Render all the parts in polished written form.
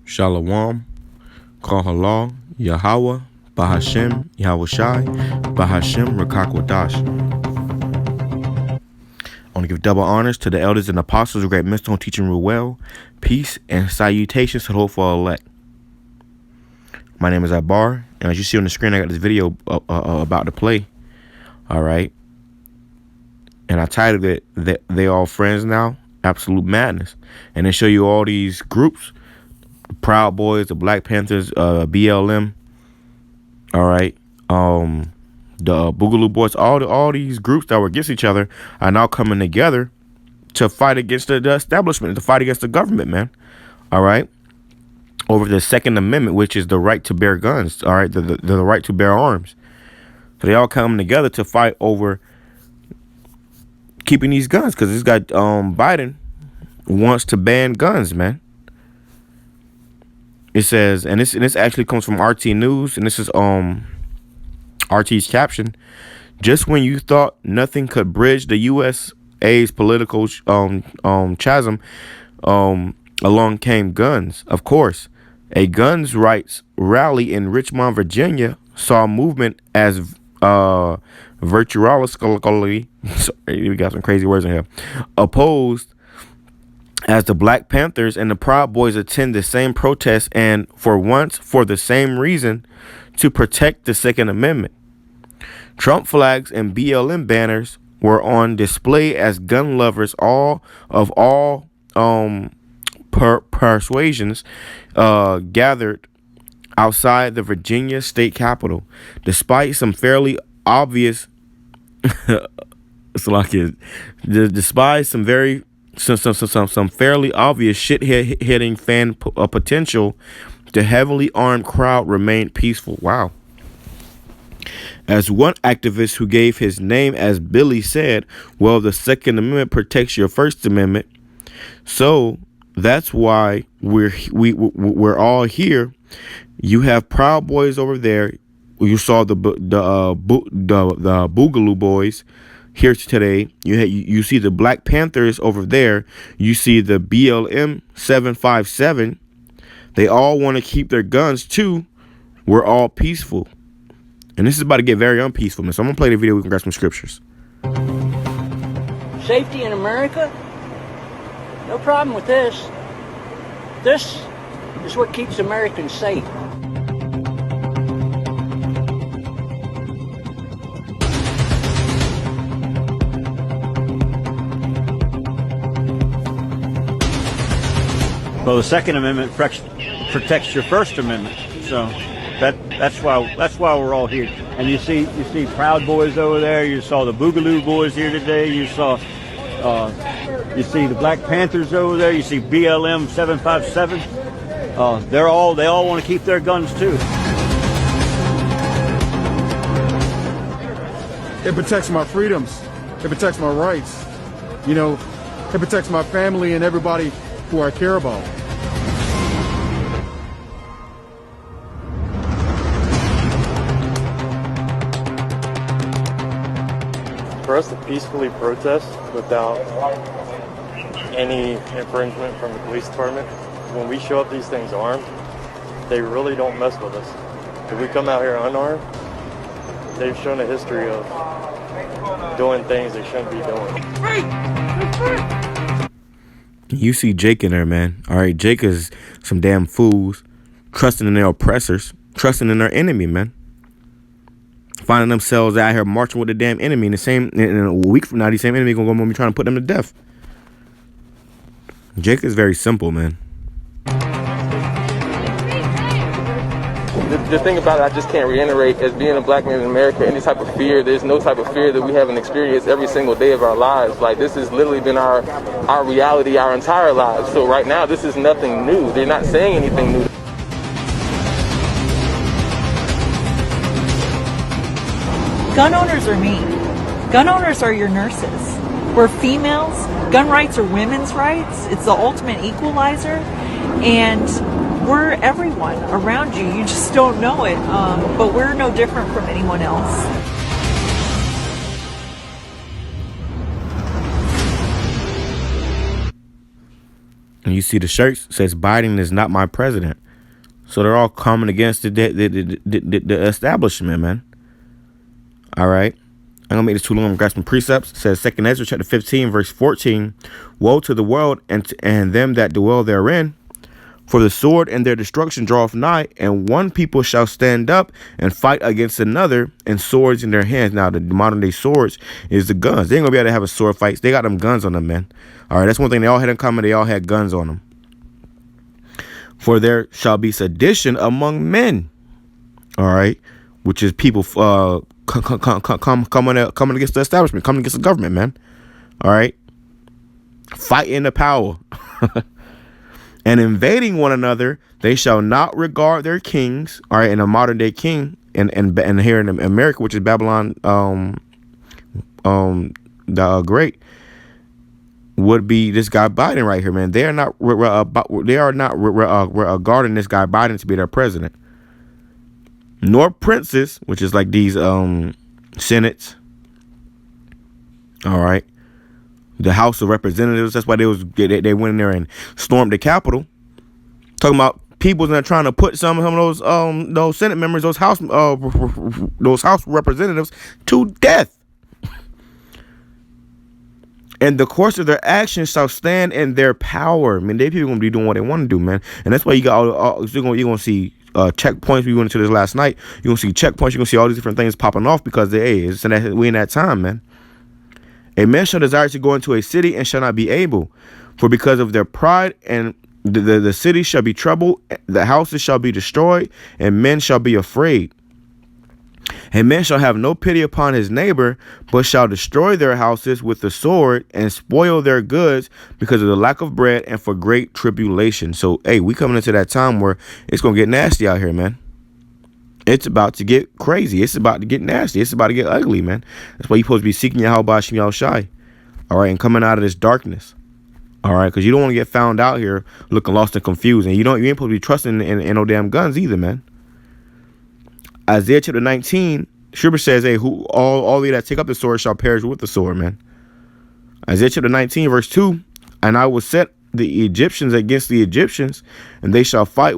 Shalom, Kahala, Yahweh, Bahashem, Yahushai, Bahashem, Rakakwadash. I want to give double honors to the elders and apostles of great mystical teaching rule well. Peace and salutations to the hopeful elect. My name is Abar, and as you see on the screen, I got this video about to play. All right. And I titled it, They All Friends Now? Absolute Madness. And they show you all these groups, the Proud Boys, the Black Panthers, BLM, all right, the Boogaloo Boys, all these groups that were against each other are now coming together to fight against the establishment, to fight against the government, man. All right. Over the Second Amendment, which is the right to bear guns. All right. The right to bear arms. So they all come together to fight over keeping these guns, because this guy Biden wants to ban guns, man. It says, and this actually comes from RT News, and this is RT's caption: just when you thought nothing could bridge the USA's political chasm, along came guns. Of course, a guns rights rally in Richmond, Virginia saw movement as virtually, we got some crazy words in here, opposed as the Black Panthers and the Proud Boys attend the same protest, and for once for the same reason, to protect the Second Amendment. Trump flags and BLM banners were on display as gun lovers all persuasions gathered outside the Virginia state capitol. Despite some fairly obvious despite some fairly obvious shit-hitting fan potential, the heavily armed crowd remained peaceful. Wow. As one activist who gave his name as Billy said, well, the Second Amendment protects your First Amendment, so that's why we're all here. You have Proud Boys over there. You saw the Boogaloo Boys here today. You see the Black Panthers over there. You see the BLM 757. They all want to keep their guns too. We're all peaceful. And this is about to get very unpeaceful, man. So I'm going to play the video. We can grab some scriptures. Safety in America? No problem with this. This is what keeps Americans safe. Well, the Second Amendment protects your First Amendment, so that's why we're all here. And you see Proud Boys over there. You saw the Boogaloo Boys here today. You see the Black Panthers over there. You see BLM 757. They all want to keep their guns too. It protects my freedoms. It protects my rights. You know, it protects my family and everybody who I care about. For us to peacefully protest without any infringement from the police department, when we show up these things armed, they really don't mess with us. If we come out here unarmed, they've shown a history of doing things they shouldn't be doing. You see Jake in there, man. All right, Jake is some damn fools, trusting in their oppressors, trusting in their enemy, man. Finding themselves out here marching with the damn enemy. In a week from now, the same enemy gonna be trying to put them to death. Jake is very simple, man. The thing about it, I just can't reiterate, as being a black man in America, any type of fear, there's no type of fear that we haven't experienced every single day of our lives. Like, this has literally been our reality our entire lives. So right now, this is nothing new. They're not saying anything new. Gun owners are me. Gun owners are your nurses. We're females. Gun rights are women's rights. It's the ultimate equalizer. And we're everyone around you. You just don't know it. But we're no different from anyone else. And you see the shirts says Biden is not my president. So they're all coming against the establishment, man. All right. I'm gonna make this too long. I'm gonna grab some precepts. It says 2 Ezra chapter 15, verse 14. Woe to the world and them that dwell therein. For the sword and their destruction draweth nigh, and one people shall stand up and fight against another, and swords in their hands. Now, the modern day swords is the guns. They ain't gonna be able to have a sword fight. They got them guns on them, man. All right, that's one thing they all had in common. They all had guns on them. For there shall be sedition among men. All right, which is people coming against the establishment, coming against the government, man. All right, fighting the power. And invading one another, they shall not regard their kings. All right, and a modern day king, and here in America, which is Babylon, the Great, would be this guy Biden right here, man. They are not regarding this guy Biden to be their president, nor princes, which is like these senates. All right. The House of Representatives. That's why they went in there and stormed the Capitol. Talking about people that are trying to put some of those Senate members, those House representatives to death. And the course of their actions shall stand in their power. I mean, they people gonna be doing what they want to do, man. And that's why you got you're gonna see checkpoints. We went into this last night. You're gonna see checkpoints. You're gonna see all these different things popping off because we in that time, man. A man shall desire to go into a city and shall not be able, for because of their pride, and the city shall be troubled, the houses shall be destroyed, and men shall be afraid. A man shall have no pity upon his neighbor, but shall destroy their houses with the sword and spoil their goods because of the lack of bread and for great tribulation. So, hey, we coming into that time where it's going to get nasty out here, man. It's about to get crazy. It's about to get nasty. It's about to get ugly, man. That's why you're supposed to be seeking Yahweh Shem Yahushai. All right, and coming out of this darkness. All right, because you don't want to get found out here looking lost and confused. And you ain't supposed to be trusting in no damn guns either, man. Isaiah chapter 19, Scripture says, hey, all they that take up the sword shall perish with the sword, man. Isaiah chapter 19, verse 2, and I will set the Egyptians against the Egyptians, and they shall fight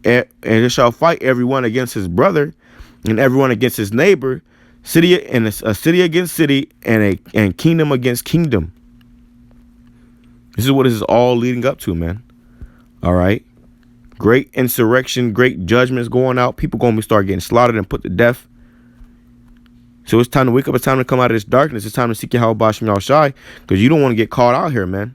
and shall fight everyone against his brother, and everyone against his neighbor, city and a city against city, and kingdom against kingdom. This is what this is all leading up to, man. All right. Great insurrection, great judgments going out. People going to start getting slaughtered and put to death. So it's time to wake up. It's time to come out of this darkness. It's time to seek Yahweh Shem Yahushai, because you don't want to get caught out here, man.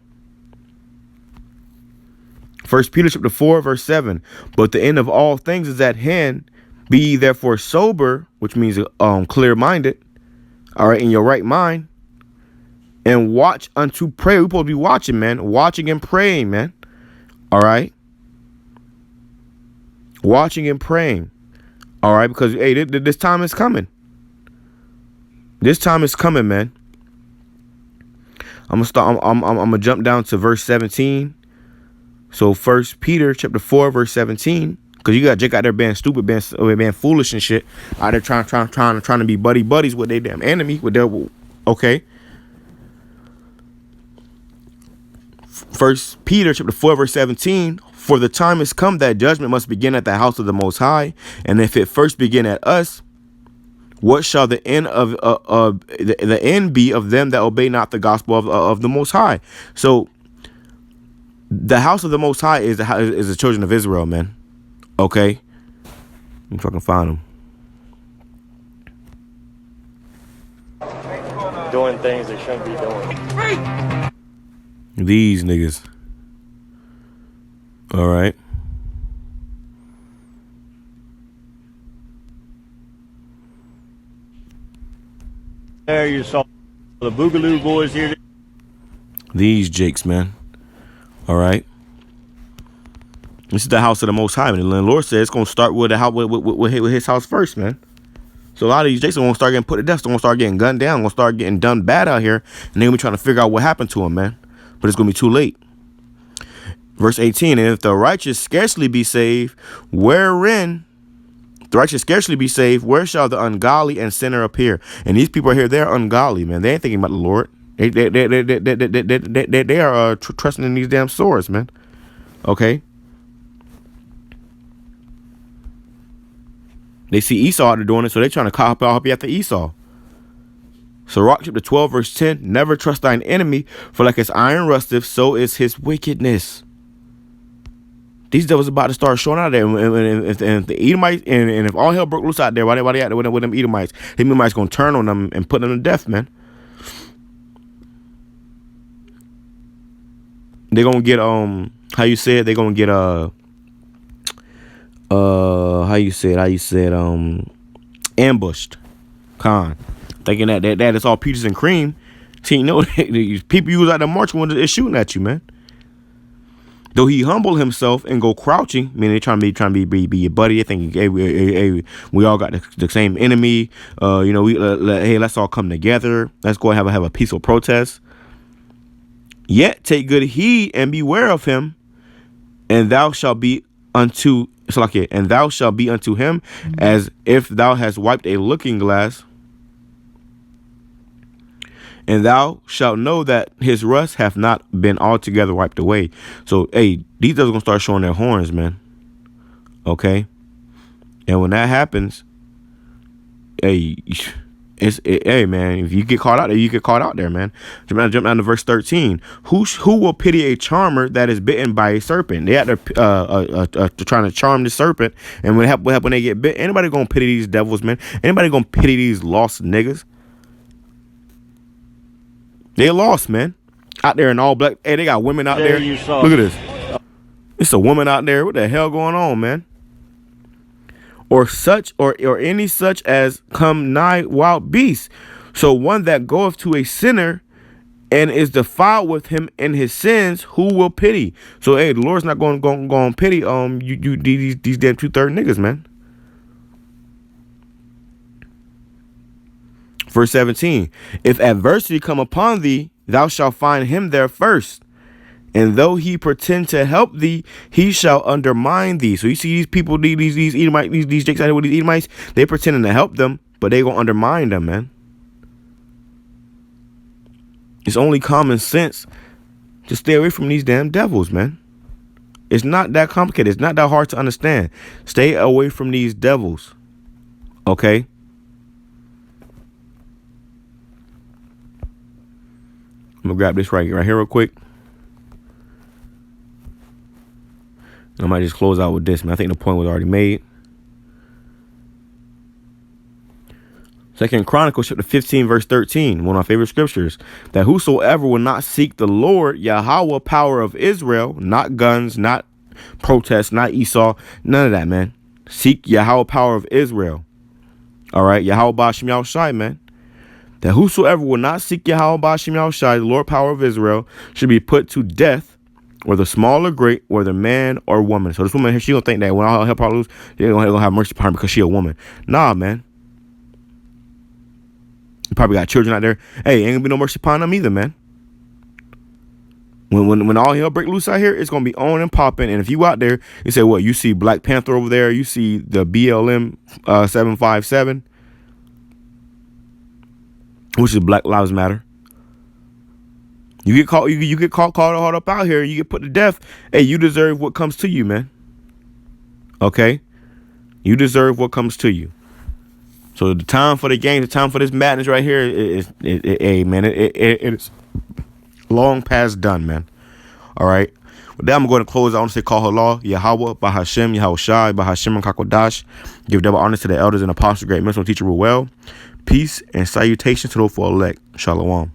1 Peter chapter 4, verse 7. But the end of all things is at hand. Be ye therefore sober, which means clear-minded, all right, in your right mind, and watch unto prayer. We're supposed to be watching, man. Watching and praying, man. All right. Watching and praying. All right, because, hey, this time is coming. This time is coming, man. I'm gonna jump down to verse 17. So 1 Peter chapter 4, verse 17, because you got Jake out there being stupid, being foolish and shit, out there trying to be buddies with their damn enemy, with their okay. 1 Peter chapter 4, verse 17. For the time is come that judgment must begin at the house of the Most High, and if it first begin at us, what shall the end of the end be of them that obey not the gospel of the Most High? So the house of the Most High is the children of Israel, man. Okay, let me fucking find them. Doing things they shouldn't be doing. These niggas. All right. There you saw the Boogaloo boys here. These Jakes, man. All right. This is the house of the Most High. And the Lord says it's going to start with his house first, man. So a lot of these Jakes are going to start getting put to death. They're going to start getting gunned down. Going to start getting done bad out here. And they're going to be trying to figure out what happened to them, man. But it's going to be too late. Verse 18, and if the righteous scarcely be saved, wherein the righteous scarcely be saved, where shall the ungodly and sinner appear? And these people are here, they're ungodly, man. They ain't thinking about the Lord. They are trusting in these damn swords, man. Okay. They see Esau out there doing it, so they're trying to copy after Esau. So Rock chapter 12 verse 10, never trust thine enemy, for like as iron rusteth, so is his wickedness. These devils about to start showing out there, and if the Edomites, and if all hell broke loose out there, why they out there with them Edomites? The Edomites gonna turn on them and put them to death, man. They're gonna get how you said they're gonna get ambushed. Thinking that it's all peaches and cream. See, you know, people you was out there marching when they're shooting at you, man. Though he humble himself and go crouching, I mean, they trying to be your buddy. They think, hey, we all got the same enemy. You know, hey, let's all come together. Let's go and have a peaceful protest. Yet take good heed and beware of him, and thou shalt be unto him as if thou hast wiped a looking glass. And thou shalt know that his rust hath not been altogether wiped away. So, hey, these devils gonna start showing their horns, man. Okay, and when that happens, hey, hey, man, if you get caught out there, you get caught out there, man. Jump down to verse 13. Who will pity a charmer that is bitten by a serpent? They out there trying to charm the serpent, and what happen when they get bit? Anybody gonna pity these devils, man? Anybody gonna pity these lost niggas? They lost, man. Out there in all black. Hey, they got women out there. Look at this. It's a woman out there. What the hell going on, man? Or any such as come nigh wild beasts. So one that goeth to a sinner and is defiled with him in his sins, who will pity? So, hey, the Lord's not going to pity these damn 2/3 niggas, man. Verse 17, if adversity come upon thee, thou shalt find him there first. And though he pretend to help thee, he shall undermine thee. So you see these people, these Edomites, these jakes out here with these Edomites, they pretending to help them, but they gonna undermine them, man. It's only common sense to stay away from these damn devils, man. It's not that complicated. It's not that hard to understand. Stay away from these devils. Okay? I'm gonna grab this right here real quick. I might just close out with this, man. I think the point was already made. 2 Chronicles chapter 15 verse 13, one of my favorite scriptures, that whosoever will not seek the Lord Yahweh power of Israel, not guns, not protests, not Esau, none of that, man. Seek Yahweh power of Israel. All right, Yahweh Ba'Shem Yahushai, man. That whosoever will not seek Yahweh Ba'Shem Yahushai, the Lord power of Israel, should be put to death, whether small or great, whether man or woman. So this woman here, she don't think that when all hell probably lose, they're gonna have mercy upon her because she a woman. Nah, man. You probably got children out there. Hey, ain't gonna be no mercy upon them either, man. When all hell break loose out here, it's gonna be on and popping. And if you out there, you say, what, you see Black Panther over there, you see the BLM 757, which is Black Lives Matter. You get caught, you get caught hard up out here, you get put to death. Hey, you deserve what comes to you, man. Okay? You deserve what comes to you. So the time for the game, the time for this madness right here is it's long past done, man. All right. With that, I'm going to close. I want to say, call her law, Yahweh, Bahashem, Yahushai, Bahashem, and Kakodash. Give double honors to the elders and apostles, great men, teacher, well. Peace and salutations to those for elect. Shalom.